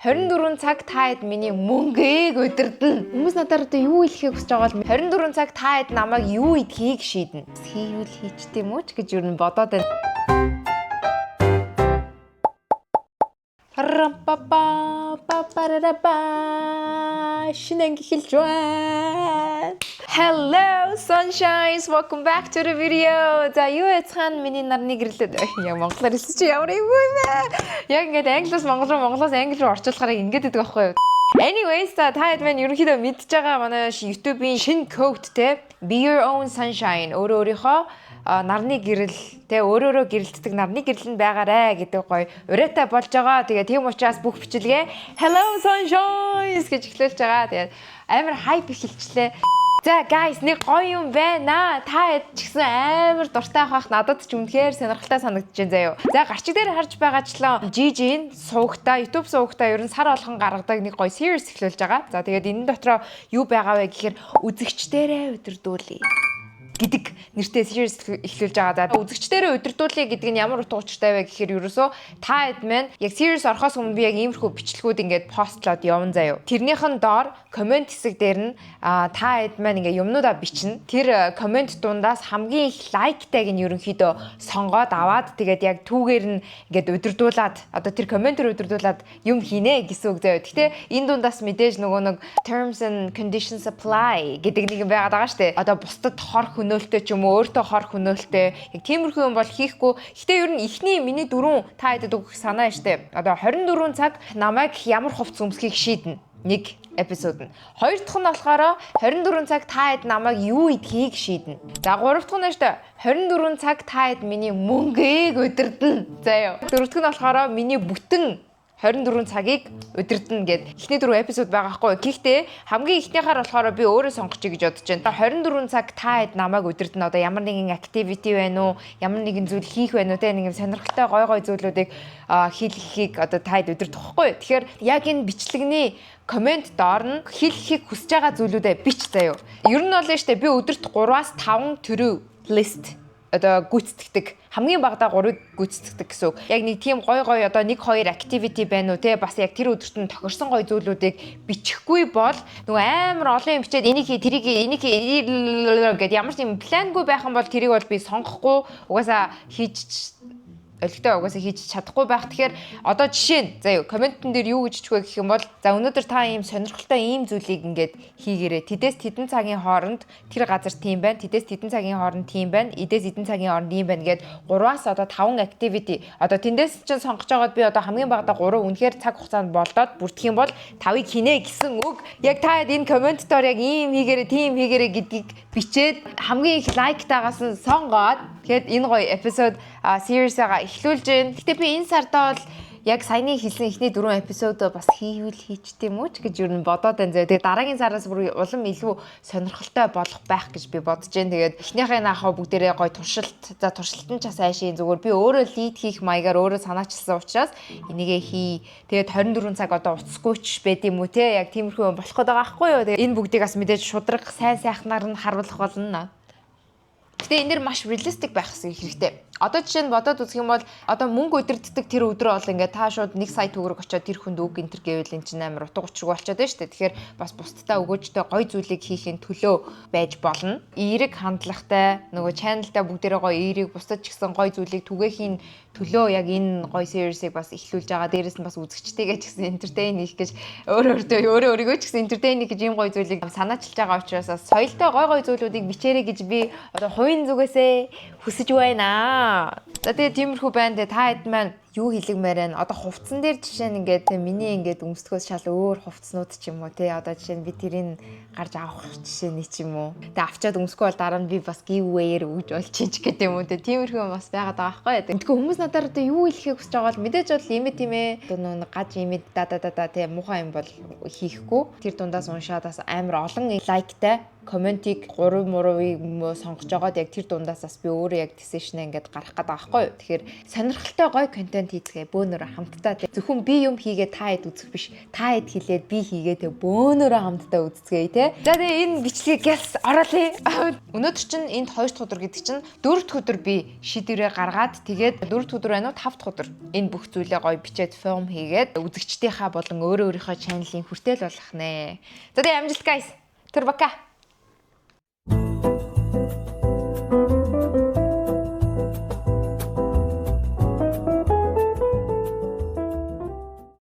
24 цаг та хэд миний мөнгөийг удирдна. Хүмүүс надаар одоо юу хэлхийг хүсэж байгаа бол 24 цаг та хэд намайг юу идхийг шийднэ. Хийвэл хийчтэй юм уу ч гэж юу н бодоод байна. Шинэ эхэлж байна. Hello sunshines, welcome back to the video. За юу яцхан миний нарны гэрлээд яг монголоор хэлсэн чи ямар юм бэ? Яг ингээд англиас монголоос англи руу орчуулахаар ингээд гэдэг байхгүй юу? Anyways, та хэд маань ерөнхийдөө мэдж байгаа манай YouTube-ийн шинэ code те Be Your Own Sunshine өөрийнхөө нарны гэрэл те өөрөөрөө гэрэлтдэг нарны гэрэл нь байгаарэ гэдэг гоё ураатай болж байгаа. Тэгээ тийм учраас бүх бичлэгээ Hello Sunshines гэж эхлүүлж байгаа. Тэгээд амар хайп эхэлчлээ. За guys, нэг гоё юм байна. Та хэд ч гэсэн амар дуртай авах надад ч үнэхээр сонирхолтой санагдаж байна заяа. За гарчиг дээр харж байгаачлаа Gigi-ийн суугтаа YouTube суугтаа ер нь сар болгон гаргадаг нэг гоё series эхлүүлж байгаа. За тэгээд энэ дотроо юу байгаа вэ гэхээр үзэгчдэрээ удирдуулъя гэдэг нэртэй series эхлүүлж байгаа. За үзэгчдэрээ удирдуулъя гэдэг нь ямар утга учиртай вэ гэхээр ерөөсөө та хэд маань яг series орохоос өмнө би яг иймэрхүү бичлэгүүд ингээд постлоод явна заяа. Тэрнийхэн доор комент хэсэг дээр нь та хэд маань ингээд юмнуудаа бичнэ. Тэр комент дундаас хамгийн их лайктайг нь ерөнхийдөө сонгоод аваад тэгээд яг түүгээр нь ингээд удирдуулад одоо тэр комментээр удирдуулад юм хийнэ гэсэн үг заяа. Гэхдээ энэ дундаас мэдээж нөгөө нэг terms and conditions apply гэдэг нэг юм байгаад байгаа шүү дээ. Одоо бусдад хор хөнөөлтөй ч юм уу өөртөө хор хөнөөлтөй яг тиймэрхүү юм бол хийхгүй. Гэтэ ер нь эхний миний дөрөв та хэдэд өгөх санаа штэ. Одоо 24 цаг намайг ямар хувцс өмсөхийг шийднэ. Нэг эпизод нь. Хоёр дахь нь болохоор 24 цаг та хэд намайг юу идхийг шийднэ. За гурав дахь нь штэ 24 цаг та хэд миний мөнгөийг удирдна. Заяа. Дөрөв дэх нь болохоор миний бүтэн 24 цагийг удирдна гэд эхний дөрөв эпизод байгаа хгүй. Гэхдээ хамгийн ихнийхаар болохоор би өөрөө сонгочих гэж бодож байна. 24 цаг та хэд намайг удирдна. Одоо ямар нэгэн activity байна уу? Ямар нэгэн зүйл хийх байна уу? Тэ нэг юм сонирхолтой гой зүйлүүдийг хийхийг одоо та хэд удирдах хгүй. Тэгэхээр яг энэ бичлэгний комент доор нь хийхийг хүсэж байгаа зүйлүүдээ бич заяа. Ер нь бол нь штэ би өдөрт 3-5 төрөв лист одоо гүйцэтгэдэг хамгийн багадаа 3-ыг гүйцэтгэдэг гэсэн үг. Яг нэг тийм гой одоо 1-2 activity байна уу те бас яг тэр өдөрт нь тохирсон гой зүйлүүдийг бичихгүй бол нөгөө амар олон юм бичээд энийг гэд ямар ч юм плангүй байх юм бол тэрийг бол би сонгохгүй угаасаа хийж чадахгүй байх. Тэгэхээр одоо жишээ нь заяа комментэн дээр юу гэж чгүй гэх юм бол за өнөөдөр та ийм сонирхолтой ийм зүйлийг ингээд хийгээрэй. Тэдээс тэдэн цагийн хооронд тэр газар тийм байна. Тэдээс тэдэн цагийн хооронд тийм байна. Эдээс эдэн цагийн хооронд ийм байна гэд 3-аас одоо 5 activity одоо тэндээс чинь сонгож байгаад би одоо хамгийн багадаа 3 үнэхээр цаг хугацаанд болдоод бүрдэх юм бол 5-ыг хийнэ гэсэн үг. Яг та энэ коммент доор яг ийм хийгээрэй, тийм хийгээрэй гэдгийг бичээд хамгийн их лайктаагаас нь сонгоод тэгэхэд энэ гоё эпизод series-ага эхлүүлж байна. Гэтэ би энэ сардаа бол яг саяны хэлсэн ихний 4 эпизод бас хийвэл хийчтэй юм уу ч гэж юу н бодоод байна зөө. Тэгээ дараагийн сараас бүр улам илүү сонирхолтой болох байх гэж би бодож байна. Тэгээд эхнийхээ наахаа бүгдээрээ гоё туршилт. За туршилт нь ч бас айшийн зүгээр би өөрөө лид хийх маягаар өөрөө санаачилсан учраас энийгээ хий. Тэгээд 24 цаг одоо уцсгүй ч байд юм уу те. Яг тиймэрхүү юм болох гээд байгаа байхгүй юу. Тэгээд энэ бүгдийг бас мэдээж шудраг сайн сайхнаар нь харуулах болно. Гэтэ энэ дэр маш realistic байх хэрэгтэй. Одоо жишээ нь бодоод үзэх юм бол одоо мөнгө удирддаг тэр өдрөө бол ингээд та шууд нэг сая төгрөг очоод тэр хүнд үг энтер гэвэл эн чинь амар утга учиргүй болчиход байна шүү дээ. Тэгэхээр бас бусдаа өгөөжтэй гоё зүйлийг хийхин төлөө байж болно. Эерэг хандлагатай нөгөө channel-та бүгдээрээ гоё эерэг бусдад ч гэсэн гоё зүйлийг түгээхийн төлөө яг энэ гоё series-ийг бас эхлүүлж байгаа. Дээрээс нь бас үзэгчтэйгээ ч гэсэн entertain хийх гэж өөрийгөө ч гэсэн entertain хийж ийм гоё зүйлийг санаачилж байгаа учраас соёлтой гоё зүйлүүдийг бичээрэй гэж би одоо хувийн зүгээсээ хүсэж байна. За тэгээ тиймэрхүү байна. Тэгээ та хэд маань юу хэлэгмээр байна. Одоо хувцсан дээр жишээ нь ингээд миний ингээд өмсдгөөс шал өөр хувцснууд ч юм уу те. Одоо жишээ нь би тэрийг гарч авах жишээ нь ч юм уу. Тэгээ авчаад өмсөхгүй бол дараа нь би бас giveaway-ээр өгж болчих ч гэдэг юм уу те. Тиймэрхүү бас байгаад байгаа байхгүй. Тэгэхгүй хүмүүс надаар одоо юу хэлэхийг хүсэж байгаа бол мэдээж бол имэд тийм ээ. Одоо нэг гаж имэд да те муухай юм бол хийхгүй. Тэр дундаас уншаад бас амар олон лайктай комментиг 3 мурууыг сонгож байгаад яг тэр дундаас бас би өөрөө яг decision ингээд гарах гэдэг байхгүй юу. Тэгэхээр сонирхолтой гоё контент хийцгээе бөөнөрөө хамтдаа. Зөвхөн би юм хийгээ та хэд үзэх биш. Та хэд хийлээд би хийгээ тэг бөөнөрөө хамтдаа үзцгээе те. За тэгээ энэ бичлэгийг гялс ороолъя. Өнөөдөр чинь энд 2 дахь өдөр гэдэг чинь 4 дахь өдөр би шийдвэрээ гаргаад тэгээд 4 дахь өдөр байна уу 5 дахь өдөр энэ бүх зүйлээ гоё бичээд форм хийгээд үзэгчдийнхаа болон өөрөө өөрийнхөө чаналын хүртэл болгох нэ. За тэгээ амжилт guys. Тэр бака.